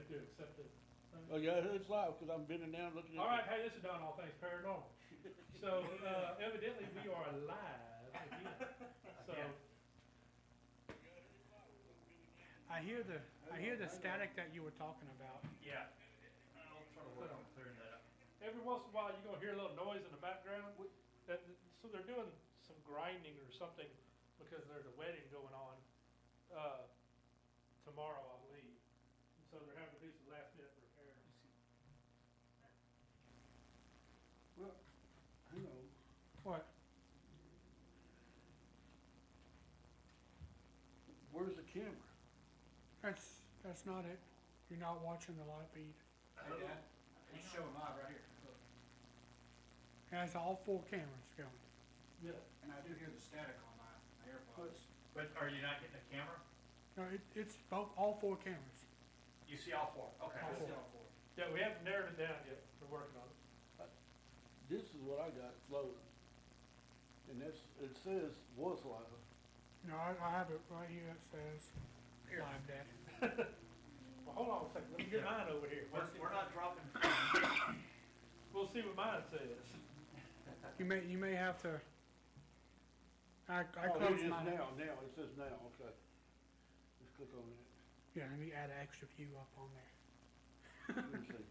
have to accept it. Oh, yeah, it's live because I'm bending down looking at All right, hey, this is Don, All Things Paranormal. So evidently we are live again. So I hear the static that you were talking about. Yeah. I'll try to work on clearing that up. every once in a while you're gonna hear a little noise in the background. So they're doing some grinding or something because there's a wedding going on tomorrow, I believe. So they're having to do some last minute repairs. Well, hang on. What? Where's the camera? That's not it. You're not watching the live feed. Hey, Dad, it's showing live right here. Look. It has all 4 cameras going. Yeah. And I do hear the static on my AirPods. But are you not getting a camera? No, it's all 4 cameras. You see all 4? Okay. All I see 4. all 4. Yeah, we haven't narrowed it down yet. We're working on it. This is what I got floating. And it says was live. No, I have it right here. It says live data. Well, hold on a second. Let me get mine over here. We're not dropping. We'll see what mine says. You may have to. I Oh, it closed is mine. now, it says now, okay. Let's click on that. Yeah, let me add an extra view up on there. Let me see.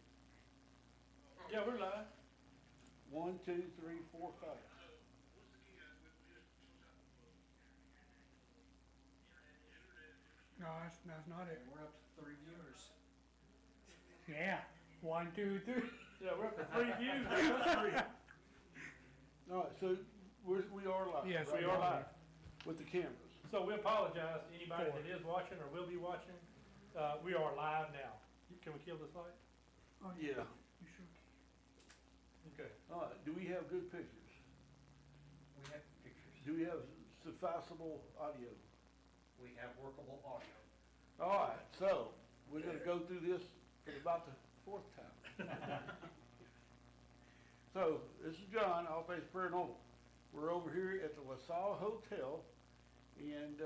Yeah, we're live. 1, 2, 3, 4, 5. No, that's not it. We're up to 3 viewers. Yeah. 1, 2, 3. Yeah, we're up to 3 views. That's 3. All right, so we are live. Yes, right We are now live. with the cameras. So we apologize to anybody 4. that is watching or will be watching. We are live now. Can we kill this light? Oh, Yeah. You sure? Okay. All right, do we have good pictures? We have pictures. Do we have sufficible audio? We have workable audio. All right, so we're going to go through this for about the 4th time. So this is John, All Things Paranormal. We're over here at the LaSalle Hotel, and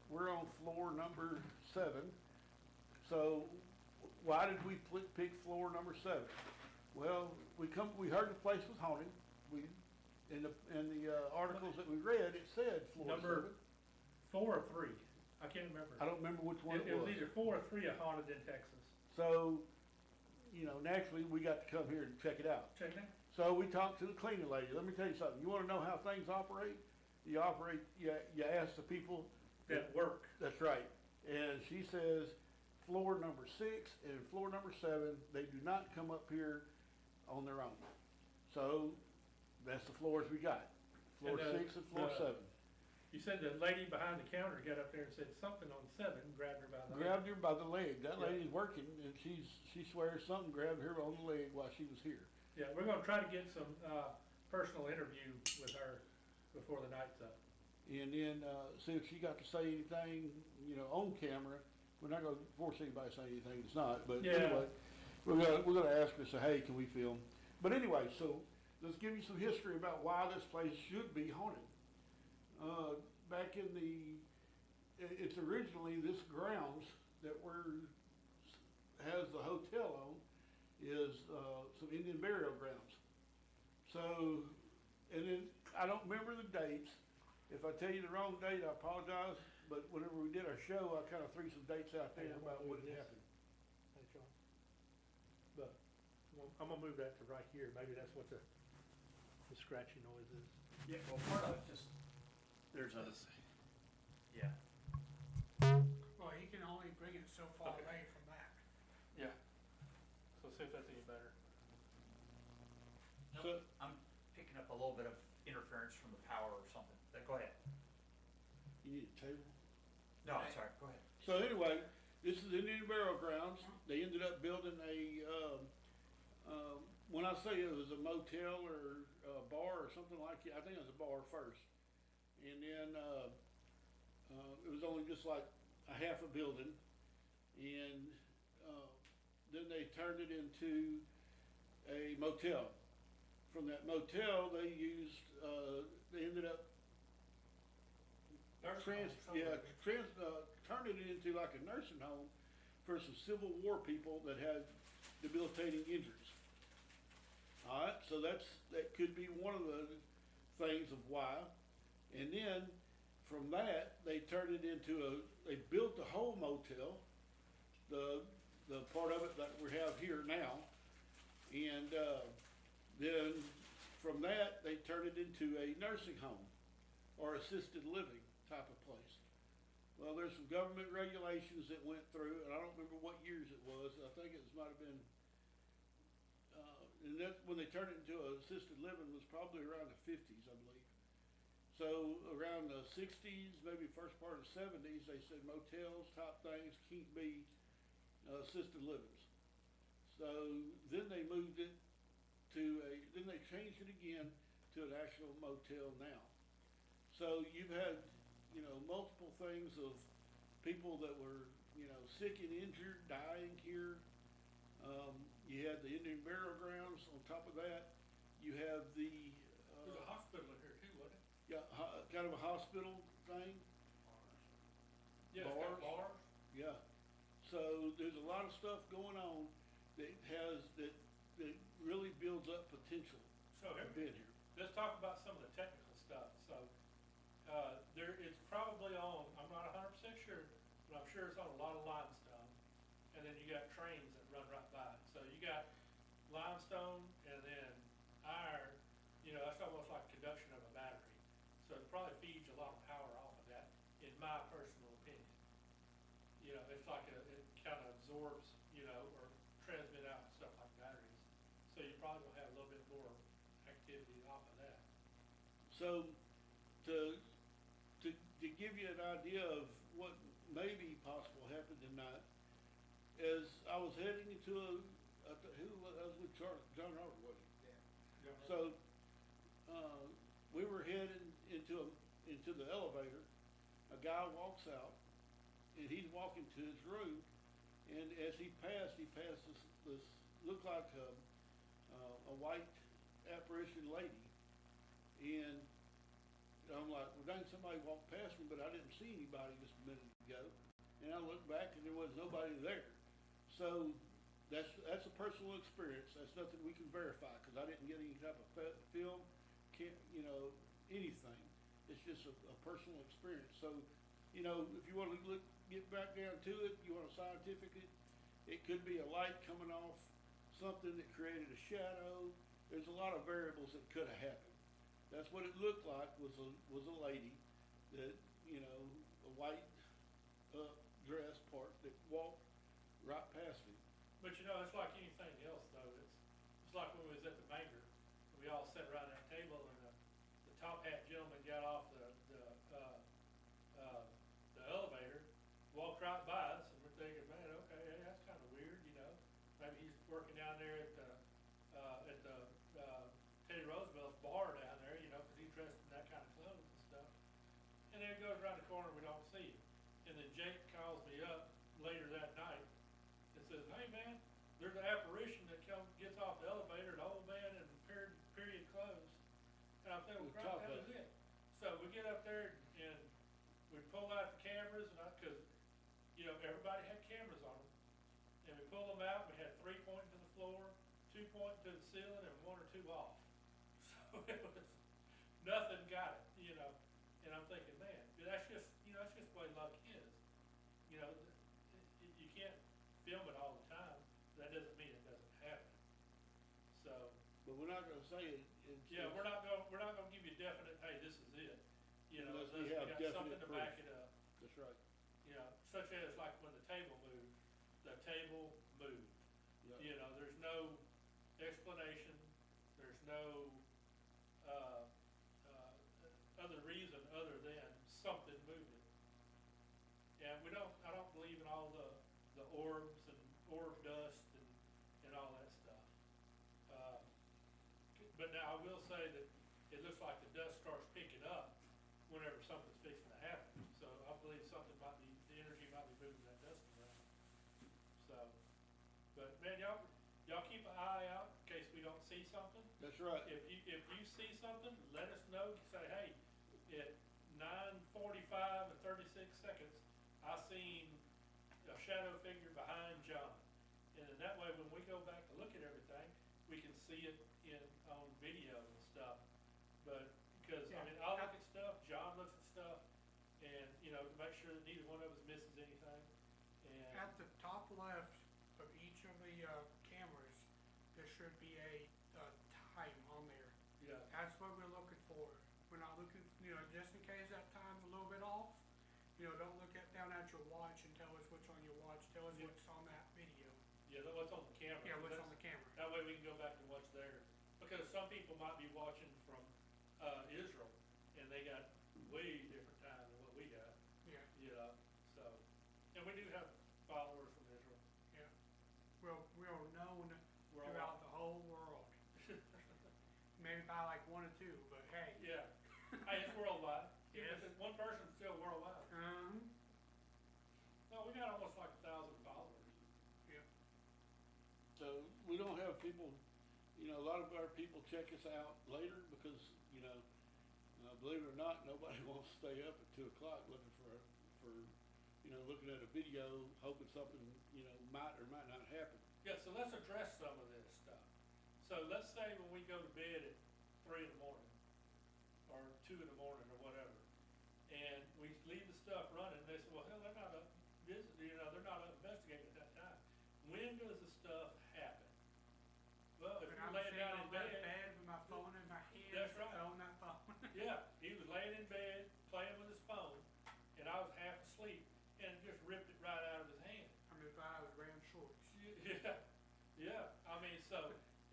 we're on floor number 7. So why did we pick floor number 7? Well, we heard the place was haunted. In the articles that we read, it said floor Number 7. 4 or 3. I can't remember. I don't remember which one It was either 4 or 3 are haunted in Texas. So, naturally, we got to come here and check it out. Check that. So we talked to the cleaning lady. Let me tell you something. You want to know how things operate? You ask the people. That work. That's right. And she says floor number 6 and floor number 7, they do not come up here on their own. So that's the floors we got. Floor And, 6 and floor 7. You said the lady behind the counter got up there and said something on 7, grabbed her by the Grabbed her by the leg. That Yeah. lady's working, and she swears something grabbed her on the leg while she was here. Yeah, we're going to try to get some personal interview with her before the night's up. And then see if she got to say anything, on camera. We're not going to force anybody to say anything that's not, but Yeah. anyway, we're going to ask her, say, hey, can we film? But anyway, so let's give you some history about why this place should be haunted. Back in it's originally this grounds that has the hotel on is some Indian burial grounds. So, and then I don't remember the dates. If I tell you the wrong date, I apologize. But whenever we did our show, I kind of threw some dates out there about what had happened. Hey, John. But I'm going to move that to right here. Maybe that's what the scratchy noise is. Yeah, well, part of it just, there's a, yeah. Well, he can only bring it so far Okay. away from that. Yeah. So see if that's any better. So- I'm picking up a little bit of interference from the power or something. Go ahead. You need a table? No, I'm sorry, go ahead. So anyway, this is Indian burial grounds. They ended up building when I say it was a motel or a bar or something like that, I think it was a bar first. And then it was only just like a half a building. And then they turned it into a motel. From that motel, they ended up turning it into like a nursing home, for some Civil War people that had debilitating injuries. Alright, so that could be one of the things of why. And then, from that, they turned it into they built the whole motel, the part of it that we have here now. And, then from that, they turned it into a nursing home or assisted living type of place. Well, there's some government regulations that went through, and I don't remember what years it was. I think it might have been, and that's when they turned it into an assisted living was probably around the 50s, I believe. So around the 60s, maybe first part of the 70s, they said motels type things can't be assisted livings. So then they moved it then they changed it again to an actual motel now. So you've had, multiple things of people that were, sick and injured, dying here. You had the Indian burial grounds on top of that. You have There's a hospital in here too, wasn't it? yeah, kind of a hospital thing. Yeah, it's got Bars. bars. Yeah. So there's a lot of stuff going on that really builds up potential So for being here. let's talk about some of the technical stuff. So, it's probably on, I'm not 100% sure, but I'm sure it's on a lot of limestone. And then you got trains that run right by it. So you got limestone and then iron, that's almost like conduction of a battery. So it probably feeds a lot of power off of that, in my personal opinion. It's like it kind of absorbs, or transmit out stuff like batteries. So you probably will have a little bit more activity off of that. So to give you an idea of what may be possible happened tonight, as I was heading into I was with John Robert, wasn't he? Yeah. So, we were heading into the elevator. A guy walks out, and he's walking to his room, and as he passed this looked like a white apparition lady, and I'm like, well, dang, somebody walked past me, but I didn't see anybody just a minute ago, and I looked back, and there was nobody there. So that's a personal experience. That's nothing we can verify because I didn't get any type of film, anything. It's just a personal experience. So, if you want to get back down to it, you want to scientific it could be a light coming off something that created a shadow. There's a lot of variables that could have happened. That's what it looked like was a lady that, a white dress part that walked right past me. But it's like anything else though. It's like when we was at the banker, we all sat around that table and the top hat gentleman got off the elevator, walked right by us, and we're thinking, man, okay, hey, that's kind of weird, Maybe he's working down there at the Teddy Roosevelt's bar down there, because he's dressed in that kind of clothes and stuff. And then it goes around the corner, we don't see him. And then Jake calls me up later that night and says, hey man, there's an apparition that gets off the elevator, an old man in period clothes. And I'm thinking, well, crap, that was it. So we get up there and we pull out the cameras because, everybody had cameras on them. And we pull them out, we had 3 pointing to the floor, 2 pointing to the ceiling, and 1 or 2 off. So it was, nothing got it, and I'm thinking, man, that's just the way luck is. You can't film it all the time. That doesn't mean it doesn't happen. So. But we're not gonna say it. Yeah, we're not gonna give you definite, hey, this is it. Unless We we have got definite something to proof. back it up. That's right. Such as like when the table moved, the table moved. Yeah. There's no explanation, there's no, other reason other than something moved it. And I don't believe in all the orbs and orb dust and all that stuff. But now I will say that it looks like the dust starts picking up whenever something's fixing to happen. So I believe the energy might be moving that dust around. So, but man, y'all keep an eye out in case we don't see something. That's right. If you see something, let us know. Say, hey, at 9:45 and 36 seconds, I seen a shadow figure behind John. And then that way, when we go back to look at everything, we can see it on video and stuff. But, because, I mean, I'll look at stuff, John looks at stuff, and, to make sure that neither one of us misses anything. And, At the top left of each of the, cameras, there should be a, time on there. yeah, That's what we're looking for. We're not looking, just in case that time's a little bit off, don't look down at your watch and tell us what's on your watch, tell us Yeah. what's on that video. what's on the camera. Yeah, what's That's- on the camera. That way we can go back and watch theirs. Because some people might be watching from, Israel, and they got way different time than what we got, Yeah, so. And we do have followers from Israel. yeah. We're known We're all- throughout the whole world. Maybe by like one or two, but hey. Yeah, hey, it's worldwide. Even Yes. if it's one person, it's still worldwide. No, we got almost like 1,000 followers. Yeah. So we don't have people, a lot of our people check us out later because, believe it or not, nobody wants to stay up at 2 o'clock looking for, looking at a video, hoping something, might or might not happen. Yeah, so let's address some of this stuff. So let's say when we go to bed at 3 in the morning, or 2 in the morning, or whatever, and we leave the stuff running, they say, well, hell, they're not up visiting, they're not up investigating at that time. When does the stuff happen? Well, if When you're I'm laying sitting down on in that bed, bed with my phone in my hand. That's right. On that phone. yeah, he was laying in bed, playing with his phone, and I was half asleep, and it just ripped it right out of his hand. I mean, if I was wearing shorts. Yeah, I mean, so,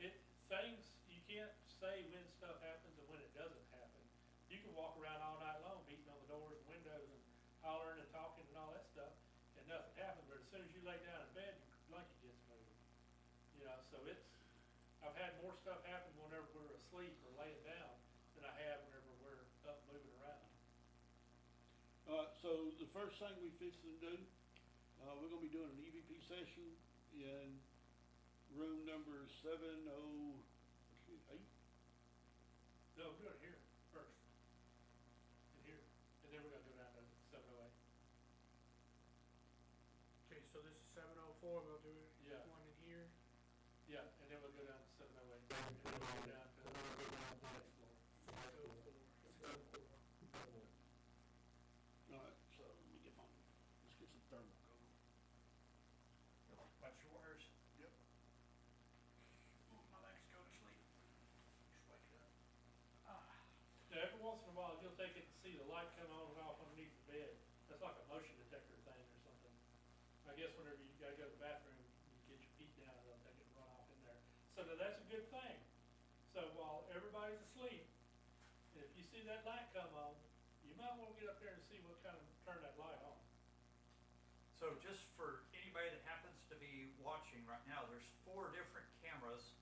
you can't say when stuff happens and when it doesn't happen. You can walk around all night long beating on the doors and windows and hollering and talking and all that stuff, and nothing happens, but as soon as you lay down in bed, your blanket gets moved. So I've had more stuff happen whenever we're asleep or laying down than I have whenever we're up moving around. So the first thing we fixing to do, we're gonna be doing an EVP session in room number 708. No, we're doing it here first. In here, and then we're gonna go down to 708. Okay, so this is 704, we'll do it. Yeah. One in here. Yeah, and then we'll go down to 708, and then we'll go down to the next floor. 604. Alright, so let me get let's get some thermal going. Watch your wires. Yep. My legs go to sleep. Just wake it up. Now, every once in a while, you'll take it to see the light come on and off underneath the bed. That's like a motion detector thing or something. I guess whenever you gotta go to the bathroom, you get your feet down, they'll take it and run off in there. So now that's a good thing. So while everybody's asleep, and if you see that light come on, you might wanna get up there and see what kind of, turn that light on. So just for anybody that happens to be watching right now, there's 4 different cameras.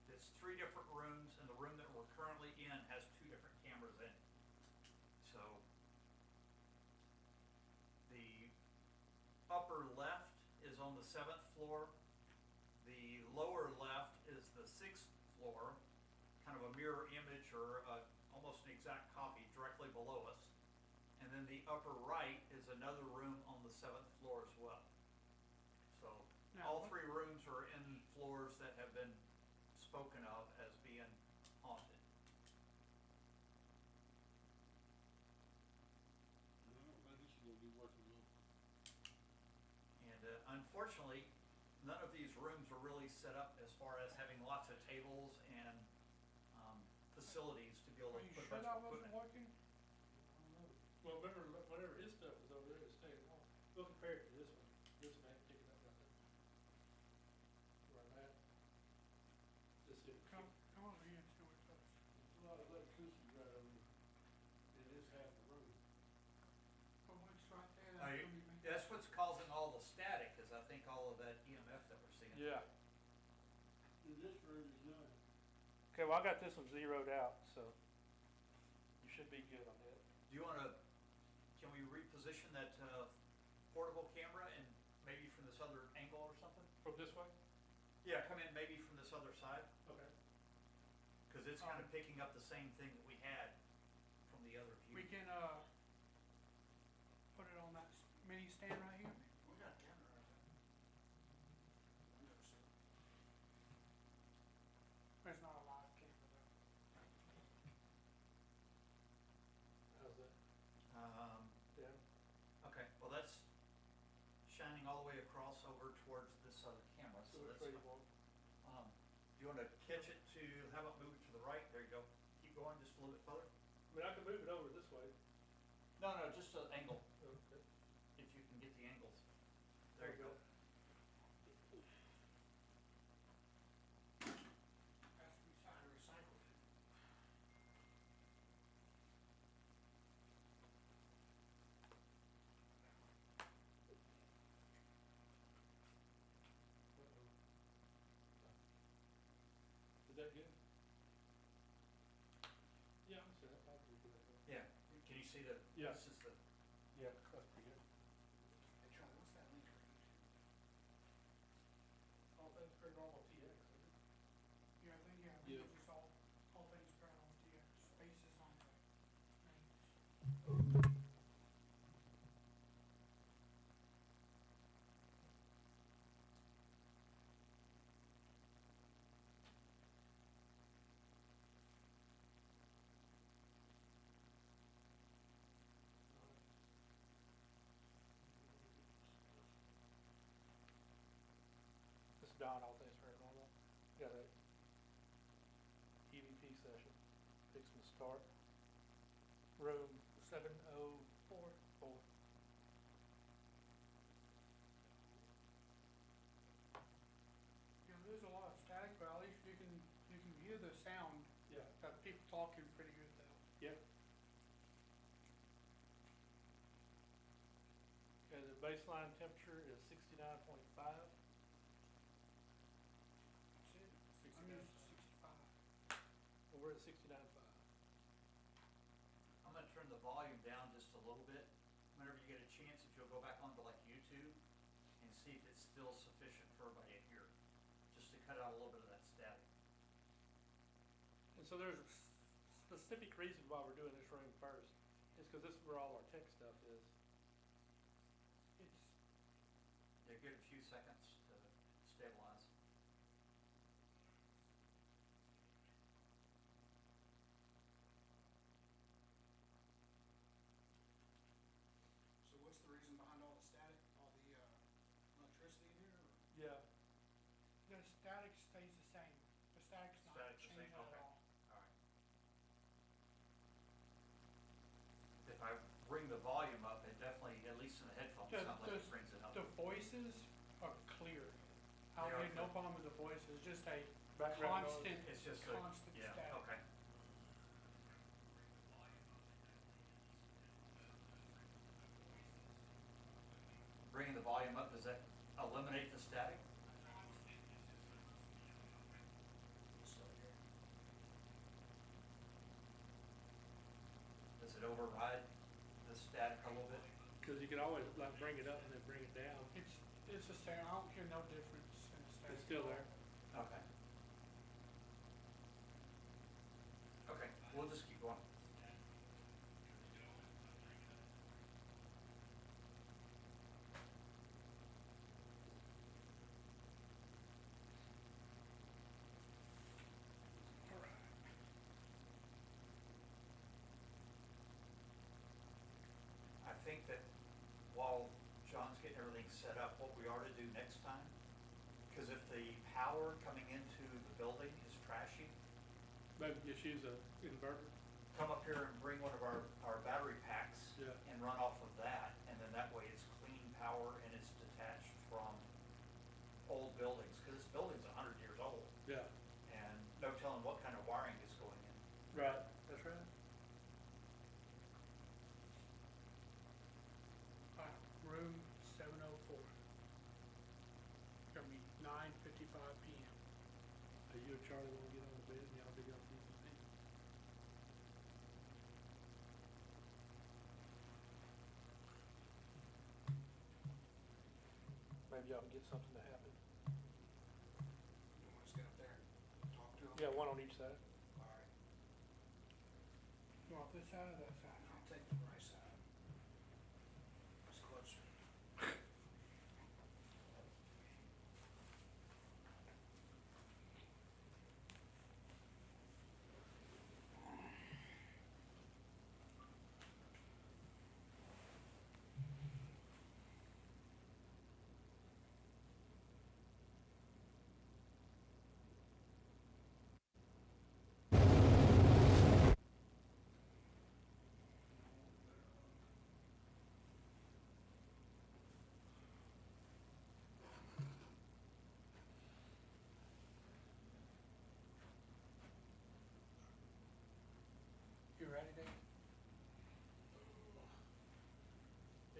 It's 3 different rooms, and the room that we're currently in has 2 different cameras in it. So the upper left is on the 7th floor. The lower left is the 6th floor, kind of a mirror image or almost an exact copy directly below us. And then the upper right is another room on the 7th floor as well. So Now, all what- 3 rooms are in floors that have been spoken of as being haunted. This is gonna be working well. And unfortunately, none of these rooms are really set up as far as having lots of tables and facilities to be able Are to you put a sure bunch that of wasn't equipment. working? Well, remember, whatever his stuff was over there, it stayed on. We'll compare it to this one. This one, I pick it up right there. Where I'm at. This is, Come on, man, see what it does. there's a lot of electricity right over here. It is half the room. Oh, it's right there. Uh, That's gonna be me. That's what's causing all the static, is I think all of that EMF that we're seeing. Yeah. And this room is none. Okay, well, I got this one zeroed out, so you should be good on that. Do you wanna, can we reposition that portable camera and maybe from this other angle or something? From this way? Yeah, come in maybe from this other side, Okay. cause it's kinda picking up the same thing that we had from the other view. We can, put it on that mini stand right here. We got a camera right catch it to, how about move it to the right? There you go. Keep going just a little bit further. I mean, I can move it over this way. No, no, just an angle, Okay. if you can get the angles. There you go. Has to be signed recycled. Is that good? Yeah, I'm sure that's probably good. Yeah, can you see the, Yeah. this is the, Yeah, that's pretty good. Hey, Charlie, what's that link read? All Things Paranormal TX, isn't it? Yeah, I think Yeah. it's just all things paranormal TX, spaces on the names. This is Don, All Things Paranormal. Got a EVP session, fixing to start. Room 7044. You know, there's a lot of static, but at least you can hear the sound. Yeah. Got people talking pretty good though. Yep. Okay, the baseline temperature is 69.5. That's it. I'm 69.5. used to 65. Well, we're at 69.5. I'm gonna turn the volume down just a little bit. Whenever you get a chance, if you'll go back onto like YouTube and see if it's still sufficient for everybody to hear, just to cut out a little bit of that static. And so there's a specific reason why we're doing this room first. It's because this is where all our tech stuff is. It's, Yeah, give it a few seconds to stabilize. so what's the reason behind all the static, all the, electricity in here? Yeah. The static stays the same. The static's not Static's the same, changing at okay. all. Alright. If I bring the volume up, it definitely, at least in the headphones, The- sounds like it the- brings it up. The voices are clear. I They are had no clear. problem with the voices, just a Background noise. constant, It's just a, constant yeah, static. okay. Bringing the volume up, does that eliminate the static? Does it override the static a little bit? Because you can always like bring it up and then bring it down. It's the same, I don't hear no difference in the static. It's still at all. there. Okay. Okay, we'll just keep going. All right. I think that while John's getting everything set up, what we ought to do next time, because if the power coming into the building is trashy, Maybe just use a inverter. come up here and bring one of our battery packs Yeah. and run off of that, and then that way it's clean power and it's detached from old buildings, because this building's 100 years old, Yeah. and no telling what kind of wiring is going in. Right. That's right. All right, room 704. Gonna be 9:55 PM. Are you and Charlie want to get on the bed and y'all dig up these things? Maybe y'all can get something to happen. You wanna just get up there and talk to them? Yeah, one on each side. All right. You want this side or that side? I'll take the right side. It's closer.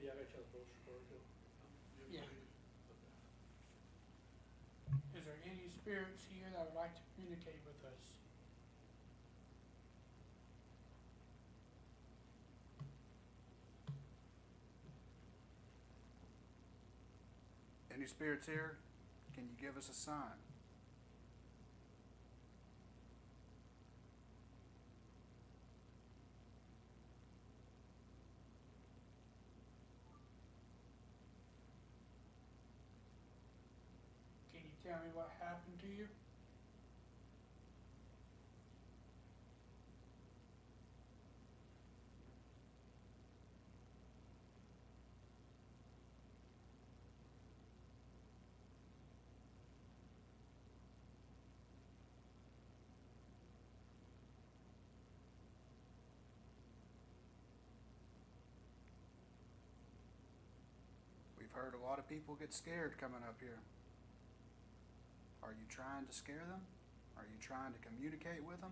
Yeah, I got y'all's brochure for it. Yeah. Is there any spirits here that would like to communicate with us? Any spirits here? Can you give us a sign? Can you tell me what happened to you? We've heard a lot of people get scared coming up here. Are you trying to scare them? Are you trying to communicate with them?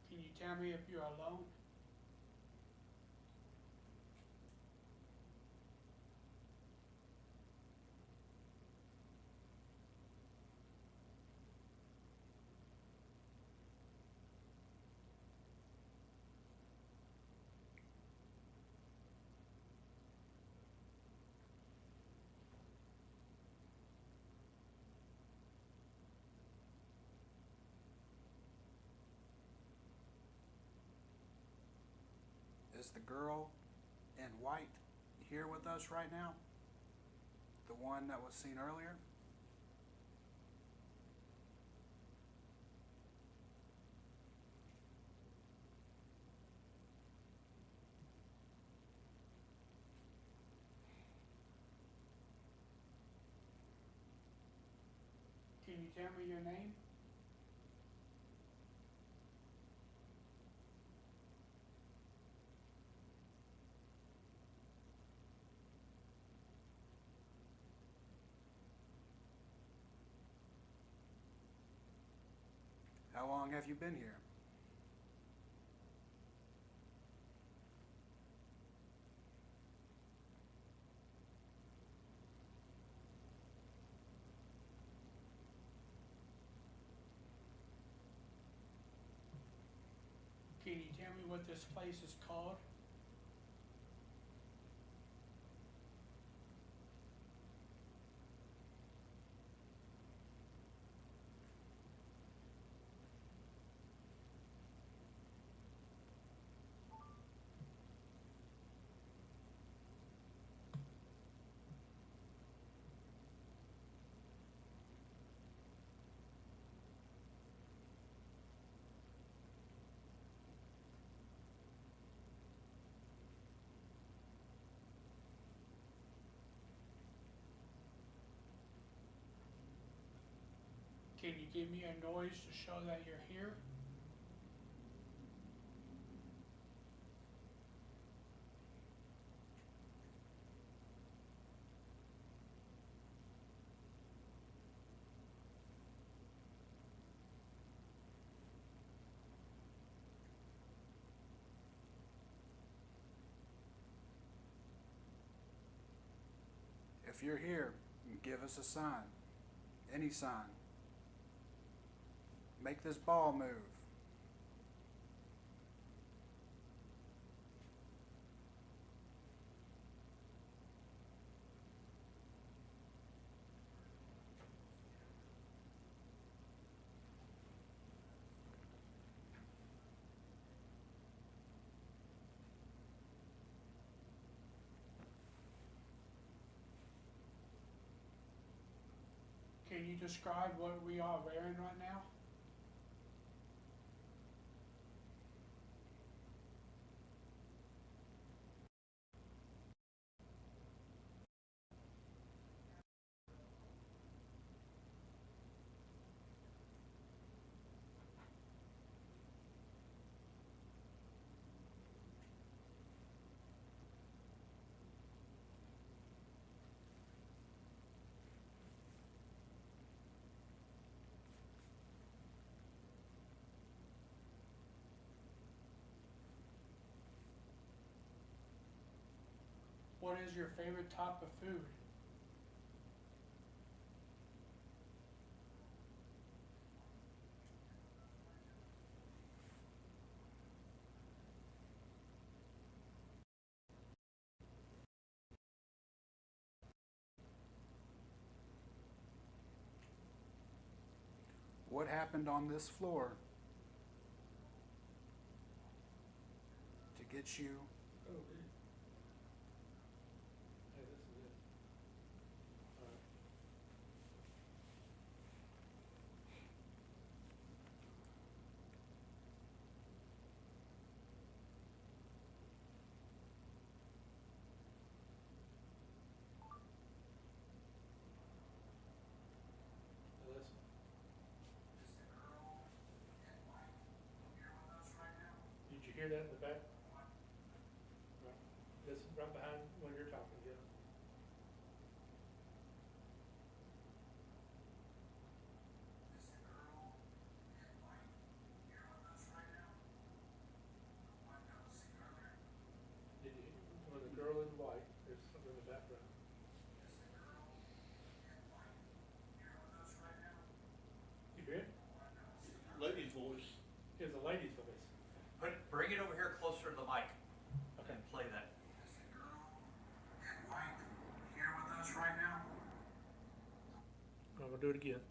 Can you tell me if you're alone? Is the girl in white here with us right now? The one that was seen earlier? Can you tell me your name? How long have you been here? Can you tell me what this place is called? Can you give me a noise to show that you're here? If you're here, give us a sign. Any sign. Make this ball move. Can you describe what we are wearing right now? what is your favorite type of food? What happened on this floor to get you Oh, dude. Hey, this is it. All right. Now listen. Did you hear that in the back? Right. Listen, right behind when you're talking, yeah. Did you, when the girl in white, there's something in the background. You hear it? Lady's voice. It's a lady's voice. Bring it over here closer to the mic Okay. and play that. Is the girl in white here with us right now? I'm gonna do it again.